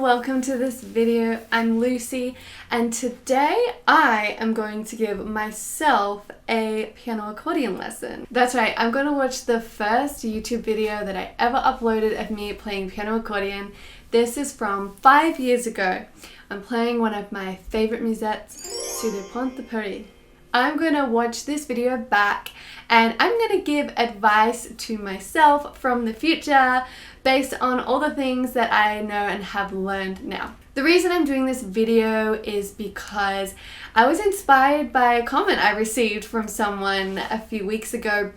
welcome to this video. I'm Lucy and today I am going to give myself a piano accordion lesson. That's right, I'm going to watch the first YouTube video that I ever uploaded of me playing piano accordion. This is from 5 years ago. I'm playing one of my favorite musettes, Sur le Pont de Paris. I'm going to watch this video back and I'm going to give advice to myself from the future based on all the things that I know and have learned now. The reason I'm doing this video is because I was inspired by a comment I received from someone a few weeks ago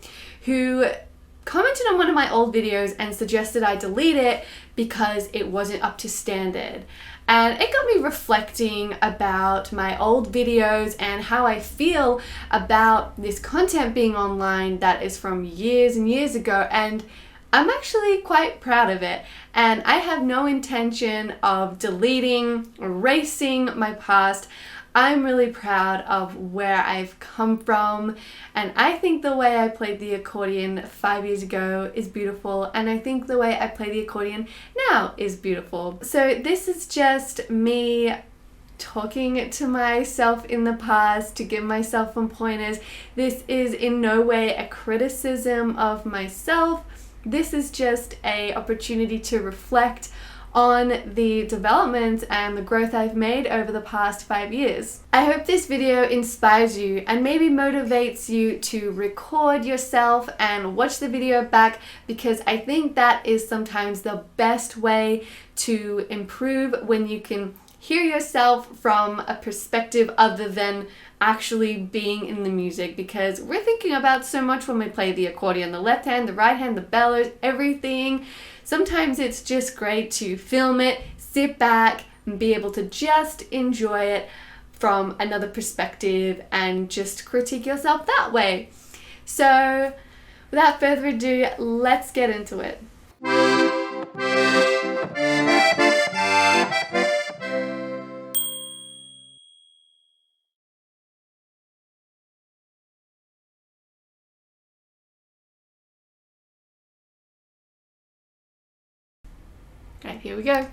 who commented on one of my old videos and suggested I delete it because it wasn't up to standard. And it got me reflecting about my old videos and how I feel about this content being online that is from years and years ago, and I'm actually quite proud of it. And I have no intention of deleting, erasing my past. I'm really proud of where I've come from, and I think the way I played the accordion 5 years ago is beautiful, and I think the way I play the accordion now is beautiful. So this is just me talking to myself in the past to give myself some pointers. This is in no way a criticism of myself. This is just an opportunity to reflect on the development and the growth I've made over the past 5 years. I hope this video inspires you and maybe motivates you to record yourself and watch the video back, because I think that is sometimes the best way to improve, when you can hear yourself from a perspective other than actually being in the music, because we're thinking about so much when we play the accordion, the left hand, the right hand, the bellows, everything. Sometimes it's just great to film it, sit back, and be able to just enjoy it from another perspective and just critique yourself that way. So without further ado, let's get into it. Okay, here we go.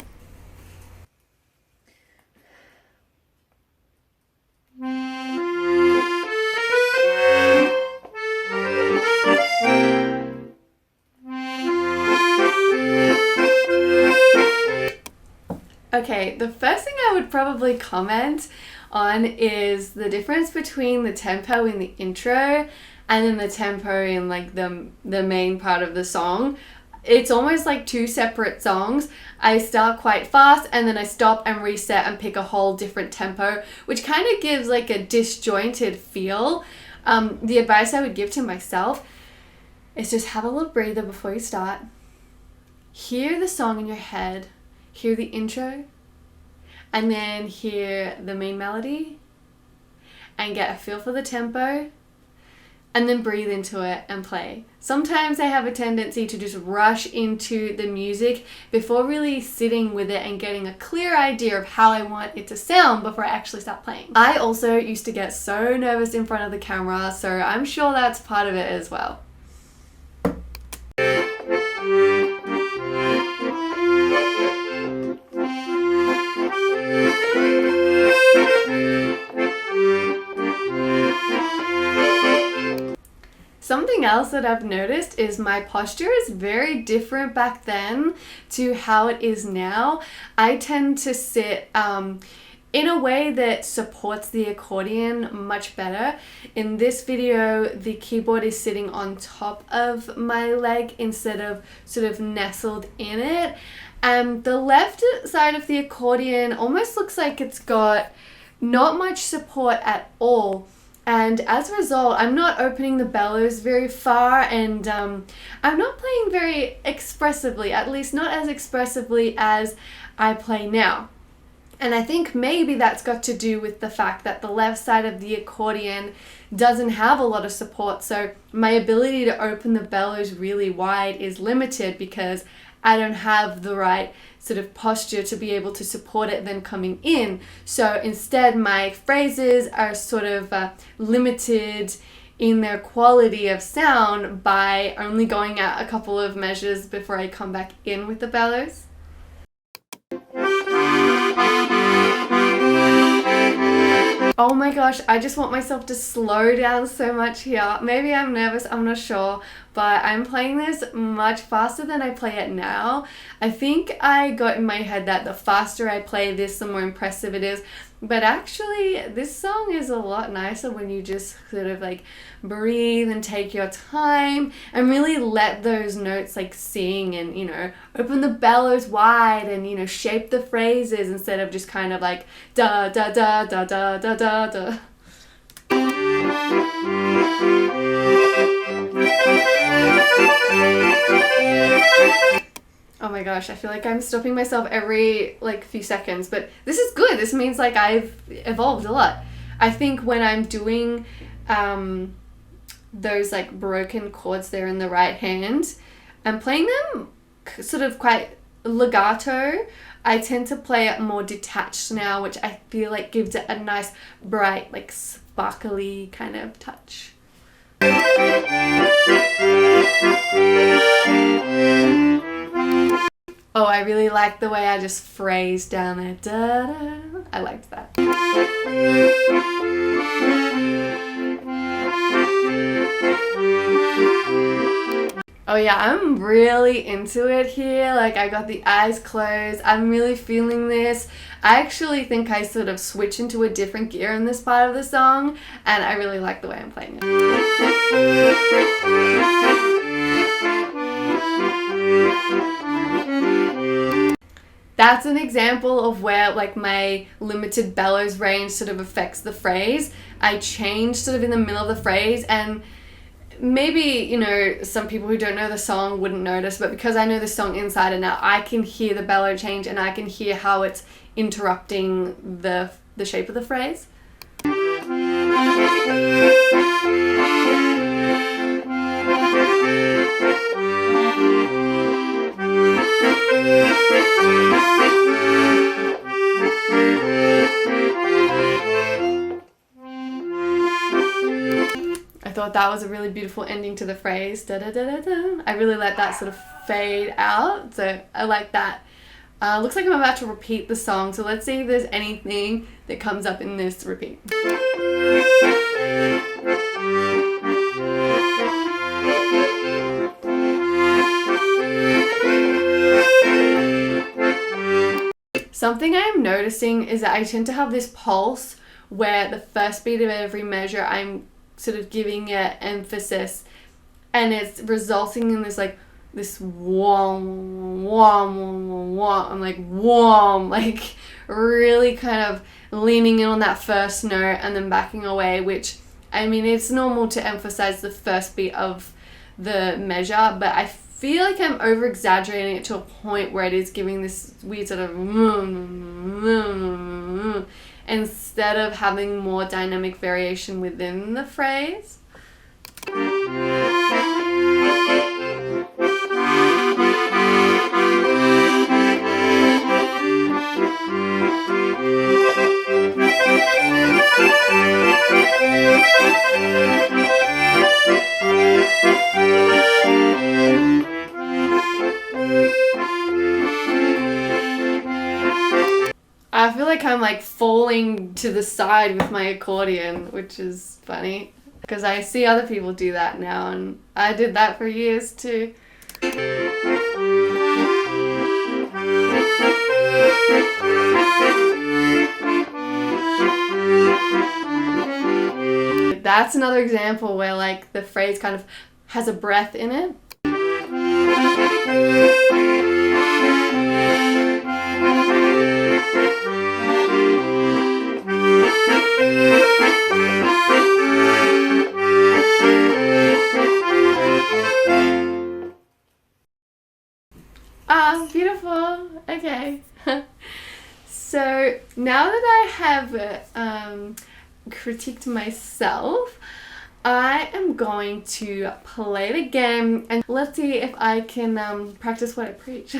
Okay, the first thing I would probably comment on is the difference between the tempo in the intro and then the tempo in like the main part of the song. It's almost like two separate songs. I start quite fast and then I stop and reset and pick a whole different tempo, which kind of gives like a disjointed feel. The advice I would give to myself is just have a little breather before you start. Hear the song in your head, hear the intro, and then hear the main melody and get a feel for the tempo. And then breathe into it and play. Sometimes I have a tendency to just rush into the music before really sitting with it and getting a clear idea of how I want it to sound before I actually start playing. I also used to get so nervous in front of the camera, so I'm sure that's part of it as well. Something else that I've noticed is my posture is very different back then to how it is now. I tend to sit in a way that supports the accordion much better. In this video, the keyboard is sitting on top of my leg instead of sort of nestled in it. And the left side of the accordion almost looks like it's got not much support at all. And as a result, I'm not opening the bellows very far, and I'm not playing very expressively, at least not as expressively as I play now. And I think maybe that's got to do with the fact that the left side of the accordion doesn't have a lot of support, so my ability to open the bellows really wide is limited because I don't have the right sort of posture to be able to support it then coming in. So instead my phrases are sort of limited in their quality of sound by only going out a couple of measures before I come back in with the bellows. my gosh, I just want myself to slow down so much here. Maybe I'm nervous, I'm not sure, but I'm playing this much faster than I play it now. I think I got in my head that the faster I play this, the more impressive it is. But actually, this song is a lot nicer when you just sort of like breathe and take your time and really let those notes like sing and, you know, open the bellows wide and, you know, shape the phrases instead of just kind of like da da da da da da da da. Oh my gosh, I feel like I'm stopping myself every like few seconds, but this is good. This means like I've evolved a lot. I think when I'm doing those like broken chords there in the right hand, I'm playing them sort of quite legato. I tend to play it more detached now, which I feel like gives it a nice bright, like sparkly kind of touch. Oh, I really like the way I just phrased down there. Da, da. I liked that. Oh yeah, I'm really into it here. Like I got the eyes closed. I'm really feeling this. I actually think I sort of switch into a different gear in this part of the song, and I really like the way I'm playing it. That's an example of where like my limited bellows range sort of affects the phrase. I change sort of in the middle of the phrase, and maybe, you know, some people who don't know the song wouldn't notice, but because I know the song inside and out, I can hear the bellow change and I can hear how it's interrupting the shape of the phrase. I thought that was a really beautiful ending to the phrase. Da, da, da, da, da. I really let that sort of fade out, so I like that. Looks like I'm about to repeat the song, so let's see if there's anything that comes up in this repeat. Something I'm noticing is that I tend to have this pulse where the first beat of every measure I'm sort of giving it emphasis, and it's resulting in this like this wom wom wom. I'm like wom, like really kind of leaning in on that first note and then backing away, which I mean it's normal to emphasize the first beat of the measure, but I feel like I'm over exaggerating it to a point where it is giving this weird sort of instead of having more dynamic variation within the phrase. I feel like I'm like falling to the side with my accordion, which is funny because I see other people do that now, and I did that for years too. That's another example where like the phrase kind of has a breath in it. Ah, beautiful. Okay. So now that I have critiqued myself, I am going to play it again and let's see if I can practice what I preach.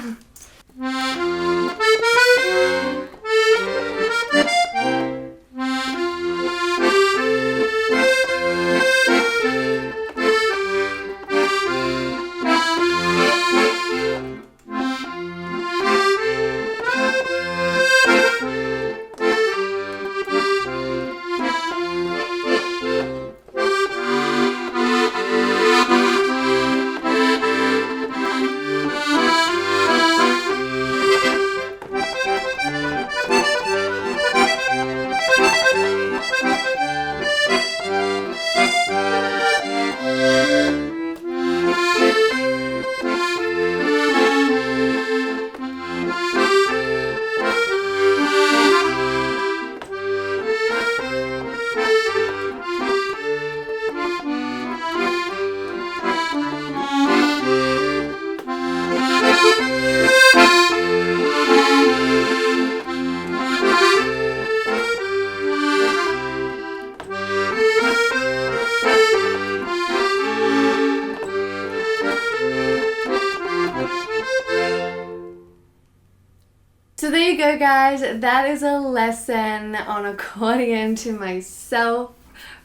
So there you go, guys. That is a lesson on accordion to myself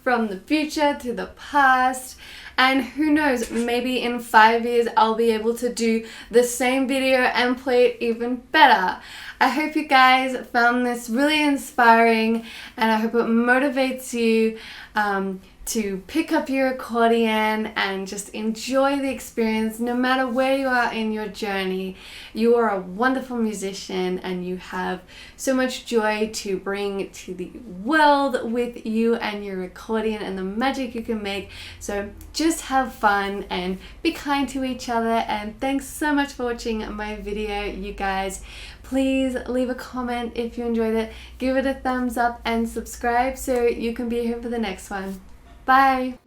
from the future to the past. And who knows, maybe in 5 years I'll be able to do the same video and play it even better. I hope you guys found this really inspiring, and I hope it motivates you to pick up your accordion and just enjoy the experience no matter where you are in your journey. You are a wonderful musician and you have so much joy to bring to the world with you and your accordion and the magic you can make. So just have fun and be kind to each other, and thanks so much for watching my video, you guys. Please leave a comment if you enjoyed it, give it a thumbs up and subscribe so you can be here for the next one. Bye!